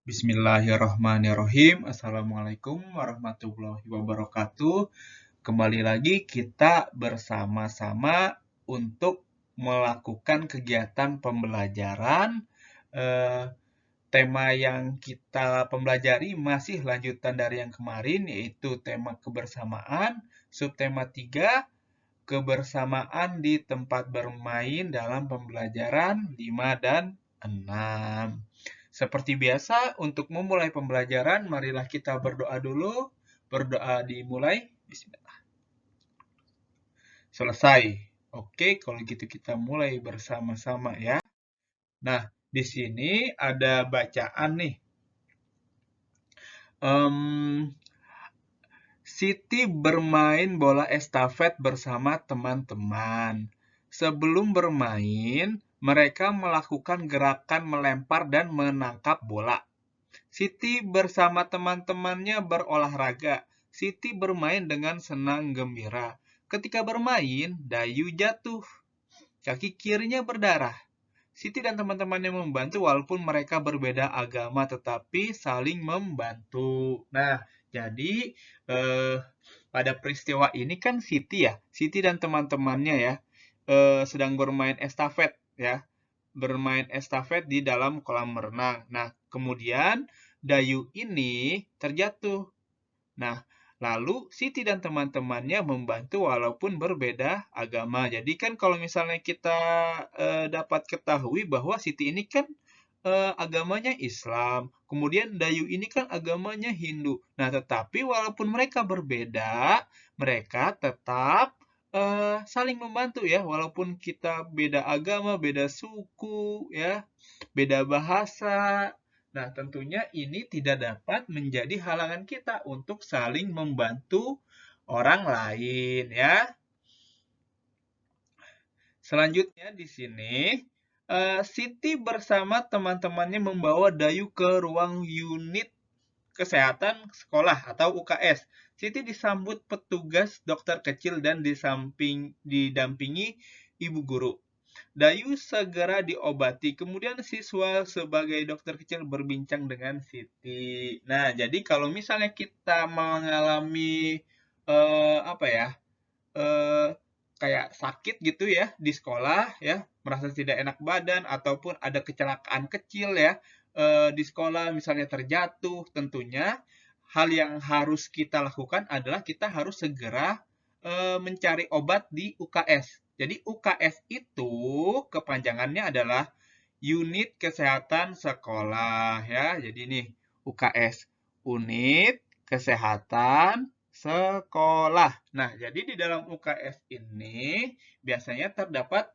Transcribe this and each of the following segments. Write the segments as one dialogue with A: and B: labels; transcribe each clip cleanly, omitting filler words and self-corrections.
A: Bismillahirrahmanirrahim. Assalamualaikum warahmatullahi wabarakatuh. Kembali lagi kita bersama-sama untuk melakukan kegiatan pembelajaran. Eh, Tema yang kita pelajari masih lanjutan dari yang kemarin, yaitu tema kebersamaan. Subtema 3, kebersamaan di tempat bermain dalam pembelajaran 5 dan 6. Seperti biasa, untuk memulai pembelajaran, marilah kita berdoa dulu. Berdoa dimulai. Bismillah. Selesai. Oke, kalau gitu kita mulai bersama-sama ya. Nah, di sini ada bacaan nih. Siti bermain bola estafet bersama teman-teman. Sebelum bermain, mereka melakukan gerakan melempar dan menangkap bola. Siti bersama teman-temannya berolahraga. Siti bermain dengan senang gembira. Ketika bermain, Dayu jatuh. Kaki kirinya berdarah. Siti dan teman-temannya membantu walaupun mereka berbeda agama tetapi saling membantu. Nah, jadi pada peristiwa ini kan Siti dan teman-temannya ya sedang bermain estafet ya. Bermain estafet di dalam kolam renang. Nah, kemudian Dayu ini terjatuh. Nah, lalu Siti dan teman-temannya membantu walaupun berbeda agama. Jadi kan kalau misalnya kita dapat ketahui bahwa Siti ini kan agamanya Islam. Kemudian Dayu ini kan agamanya Hindu. Nah, tetapi walaupun mereka berbeda, mereka tetap saling membantu ya. Walaupun kita beda agama, beda suku, ya, beda bahasa. Nah, tentunya ini tidak dapat menjadi halangan kita untuk saling membantu orang lain ya. Selanjutnya di sini, Siti bersama teman-temannya membawa Dayu ke ruang unit kesehatan sekolah atau UKS. Siti disambut petugas dokter kecil dan didampingi ibu guru. Dayu segera diobati. Kemudian siswa sebagai dokter kecil berbincang dengan Siti. Nah, jadi kalau misalnya kita mengalami apa ya? Kayak sakit gitu ya di sekolah ya, merasa tidak enak badan ataupun ada kecelakaan kecil ya di sekolah misalnya terjatuh, tentunya hal yang harus kita lakukan adalah kita harus segera mencari obat di UKS. Jadi UKS itu kepanjangannya adalah Unit Kesehatan Sekolah ya. Jadi nih UKS, Unit Kesehatan Sekolah. Nah, jadi di dalam UKS ini biasanya terdapat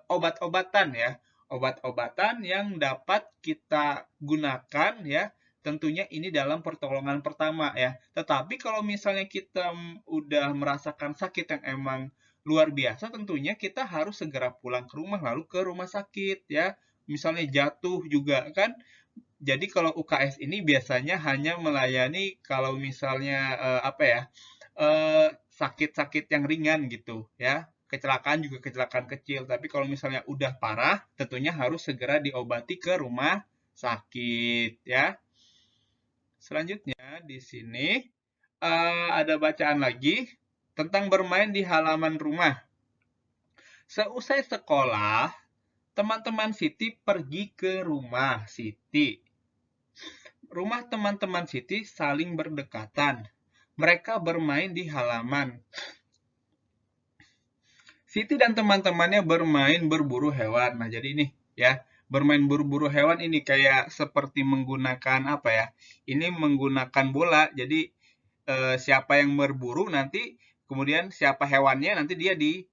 A: obat-obatan ya. Obat-obatan yang dapat kita gunakan ya. Tentunya ini dalam pertolongan pertama ya. Tetapi kalau misalnya kita udah merasakan sakit yang emang luar biasa, tentunya kita harus segera pulang ke rumah lalu ke rumah sakit ya. Misalnya jatuh juga kan. Jadi kalau UKS ini biasanya hanya melayani kalau misalnya sakit-sakit yang ringan gitu ya. Kecelakaan juga kecelakaan kecil. Tapi kalau misalnya udah parah, tentunya harus segera diobati ke rumah sakit ya. Selanjutnya di sini ada bacaan lagi tentang bermain di halaman rumah. Seusai sekolah, teman-teman Siti pergi ke rumah Siti. Rumah teman-teman Siti saling berdekatan. Mereka bermain di halaman. Siti dan teman-temannya bermain berburu hewan. Nah, jadi ini ya, bermain berburu hewan ini kayak seperti menggunakan apa ya? Ini menggunakan bola. Jadi siapa yang berburu nanti kemudian siapa hewannya nanti dia di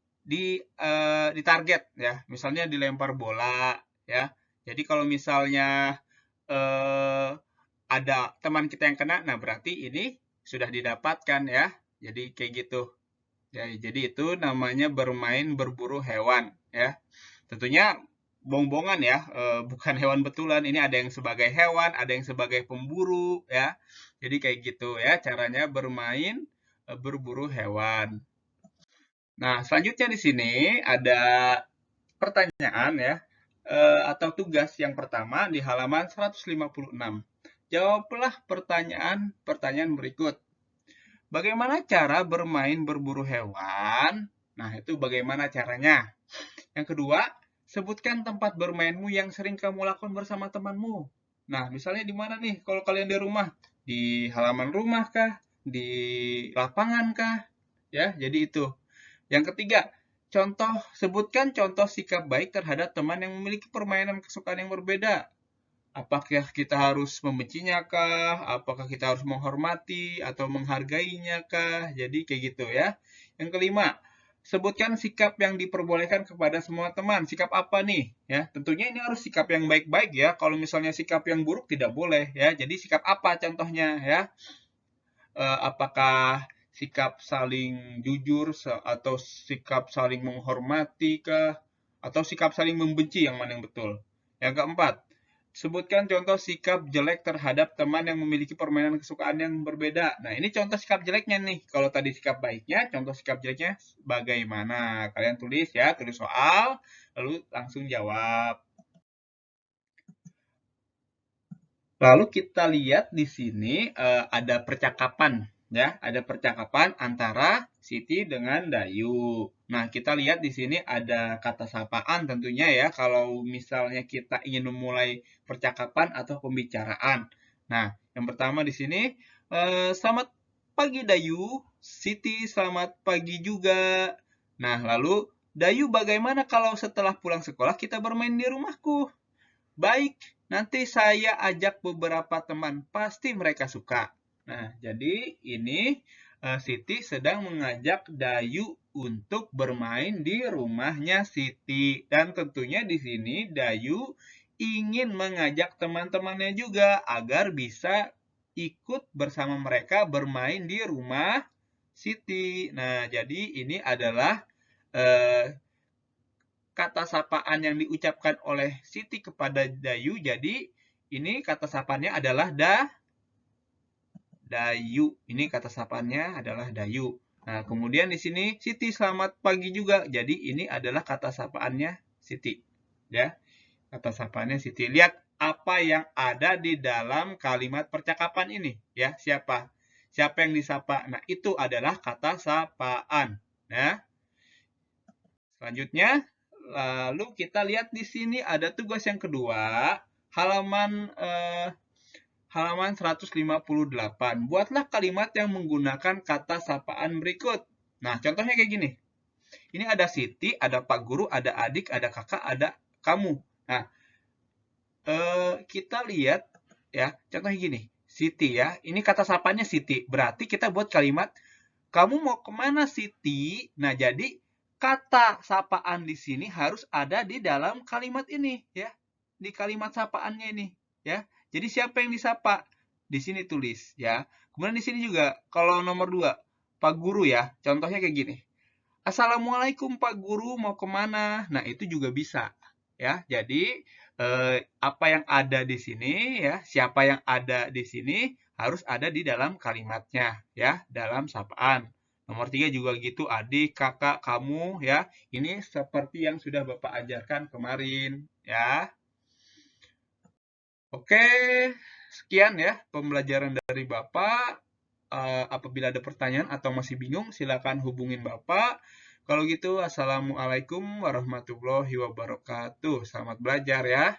A: target ya. Misalnya dilempar bola ya. Jadi kalau misalnya eh, ada teman kita yang kena, nah berarti ini sudah didapatkan ya. Jadi kayak gitu. Ya, jadi itu namanya bermain berburu hewan ya. Tentunya bohong-bohongan ya, bukan hewan betulan. Ini ada yang sebagai hewan, ada yang sebagai pemburu ya. Jadi kayak gitu ya caranya bermain berburu hewan. Nah, selanjutnya di sini ada pertanyaan ya atau tugas yang pertama di halaman 156. Jawablah pertanyaan berikut. Bagaimana cara bermain berburu hewan? Nah, itu bagaimana caranya. Yang kedua, sebutkan tempat bermainmu yang sering kamu lakukan bersama temanmu. Nah, misalnya di mana nih kalau kalian di rumah? Di halaman rumah kah? Di lapangan kah? Ya, jadi itu. Yang ketiga, sebutkan contoh sikap baik terhadap teman yang memiliki permainan kesukaan yang berbeda. Apakah kita harus membencinya kah? Apakah kita harus menghormati atau menghargainya kah? Jadi kayak gitu ya. Yang kelima, sebutkan sikap yang diperbolehkan kepada semua teman. Sikap apa nih? Ya, tentunya ini harus sikap yang baik-baik ya. Kalau misalnya sikap yang buruk tidak boleh ya. Jadi sikap apa contohnya ya? Apakah sikap saling jujur atau sikap saling menghormati kah? Atau sikap saling membenci yang mana yang betul? Yang keempat, sebutkan contoh sikap jelek terhadap teman yang memiliki permainan kesukaan yang berbeda. Nah, ini contoh sikap jeleknya nih. Kalau tadi sikap baiknya, contoh sikap jeleknya bagaimana? Kalian tulis ya, tulis soal, lalu langsung jawab. Lalu kita lihat di sini ada percakapan ya, ada percakapan antara Siti dengan Dayu. Nah, kita lihat di sini ada kata sapaan tentunya ya kalau misalnya kita ingin memulai percakapan atau pembicaraan. Nah, yang pertama di sini selamat pagi Dayu, Siti selamat pagi juga. Nah, lalu Dayu bagaimana kalau setelah pulang sekolah kita bermain di rumahku? Baik, nanti saya ajak beberapa teman, pasti mereka suka. Nah, jadi ini Siti sedang mengajak Dayu untuk bermain di rumahnya Siti. Dan tentunya di sini Dayu ingin mengajak teman-temannya juga agar bisa ikut bersama mereka bermain di rumah Siti. Nah, jadi ini adalah eh, kata sapaan yang diucapkan oleh Siti kepada Dayu. Jadi ini kata sapaannya adalah Dayu. Ini kata sapaannya adalah Dayu. Nah, kemudian di sini Siti selamat pagi juga. Jadi ini adalah kata sapaannya Siti. Ya, kata sapaannya Siti. Lihat apa yang ada di dalam kalimat percakapan ini. Ya, siapa? Siapa yang disapa? Nah, itu adalah kata sapaan. Nah, selanjutnya, lalu kita lihat di sini ada tugas yang kedua, halaman 158. Buatlah kalimat yang menggunakan kata sapaan berikut. Nah, contohnya kayak gini. Ini ada Siti, ada Pak Guru, ada adik, ada kakak, ada kamu. Nah, kita lihat ya, contohnya gini. Siti ya, ini kata sapanya Siti. Berarti kita buat kalimat, kamu mau kemana Siti? Nah, jadi kata sapaan di sini harus ada di dalam kalimat ini ya. Di kalimat sapaannya ini ya. Jadi siapa yang disapa? Di sini tulis ya. Kemudian di sini juga kalau nomor 2, Pak Guru ya. Contohnya kayak gini. Assalamualaikum Pak Guru, mau kemana? Nah, itu juga bisa ya. Jadi apa yang ada di sini ya, siapa yang ada di sini harus ada di dalam kalimatnya ya, dalam sapaan. Nomor 3 juga gitu, adik, kakak, kamu ya. Ini seperti yang sudah Bapak ajarkan kemarin ya. Oke, sekian ya pembelajaran dari Bapak. Apabila ada pertanyaan atau masih bingung, silakan hubungin Bapak. Kalau gitu, Assalamualaikum warahmatullahi wabarakatuh. Selamat belajar ya.